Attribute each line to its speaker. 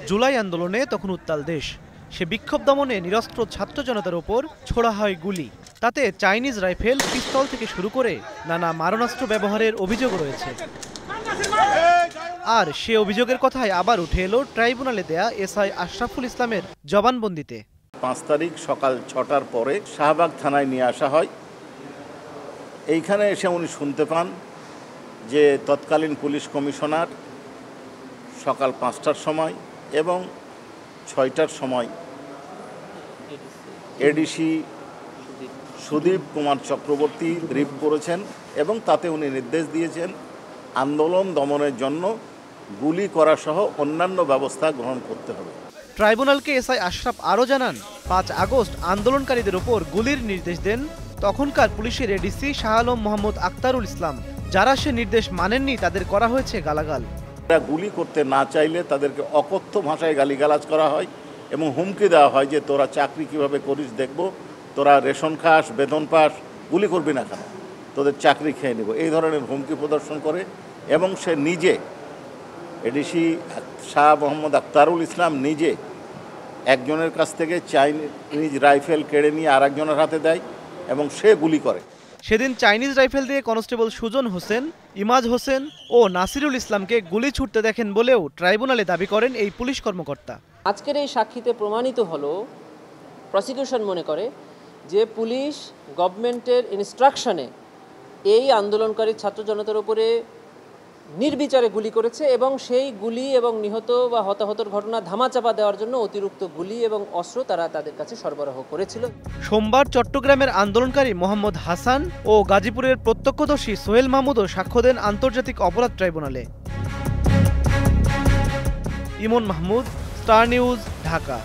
Speaker 1: জুলাই আন্দোলনে তখন উত্তাল দেশ। সে বিক্ষোভ দমনে নিরস্ত্র ছাত্র জনতার ওপর ছোড়া হয় গুলি। তাতে চাইনিজ রাইফেল, পিস্তল থেকে শুরু করে নানা মারণাস্ত্র ব্যবহারের অভিযোগ রয়েছে। আর সে অভিযোগের কথাই আবার উঠে এলো ট্রাইব্যুনালে দেয়া এসআই আশরাফুল ইসলামের জবানবন্দিতে।
Speaker 2: 5 তারিখ সকাল 6টার পরে শাহবাগ থানায় নিয়ে আসা হয়। এইখানে এসে উনি শুনতে পান যে তৎকালীন পুলিশ কমিশনার সকাল 5টার সময় এবং 6টার সময় এডিসি সুদীপ কুমার চক্রবর্তী ব্রিফ করেছেন এবং তাতে উনি নির্দেশ দিয়েছেন আন্দোলন দমনের জন্য গুলি করা সহ অন্যান্য ব্যবস্থা গ্রহণ করতে হবে।
Speaker 1: ট্রাইব্যুনালকে এসআই আশরাফ আরও জানান, 5 আগস্ট আন্দোলনকারীদের ওপর গুলির নির্দেশ দেন তখনকার পুলিশের এডিসি শাহ আলম মোহাম্মদ আক্তারুল ইসলাম। যারা সে নির্দেশ মানেননি তাদের করা হয়েছে গালাগাল।
Speaker 2: গুলি করতে না চাইলে তাদেরকে অকথ্য ভাষায় গালিগালাজ করা হয় এবং হুমকি দেওয়া হয় যে তোরা চাকরি কিভাবে করিস দেখব, তোরা রেশন খাস, বেতন পাস, গুলি করবি না কেন, তোদের চাকরি খেয়ে নেব, এই ধরনের হুমকি প্রদর্শন করে। এবং সে নিজে এডিসি শাহ মোহাম্মদ আক্তারুল ইসলাম নিজে একজনের কাছ থেকে চাইনিজ রাইফেল কেড়ে নিয়ে আরেকজনের হাতে দেয় এবং সে গুলি করে।
Speaker 1: সেদিন চাইনিজ রাইফেল দিয়ে কনস্টেবল সুজন হোসেন, ইমাজ হোসেন ও নাসিরুল ইসলামকে গুলি ছুটতে দেখেন বলেও ট্রাইব্যুনালে দাবি করেন এই পুলিশ কর্মকর্তা।
Speaker 3: আজকের এই সাক্ষীতে প্রমাণিত হলো, প্রসিকিউশন মনে করে যে পুলিশ গভর্নমেন্টের ইনস্ট্রাকশনে এই আন্দোলনকারী ছাত্র জনতার উপরে নির্বিচারে গুলি করেছে এবং সেই গুলি এবং নিহত বা হতাহতর ঘটনা ধামাচাপা দেওয়ার জন্য অতিরিক্ত গুলি এবং অস্ত্র তারা তাদের কাছে সরবরাহ করেছিল।
Speaker 1: সোমবার চট্টগ্রামের আন্দোলনকারী মোহাম্মদ হাসান ও গাজীপুরের প্রত্যক্ষদর্শী সোহেল মাহমুদও সাক্ষ্য দেন আন্তর্জাতিক অপরাধ ট্রাইব্যুনালে। ইমন মাহমুদ, স্টার নিউজ, ঢাকা।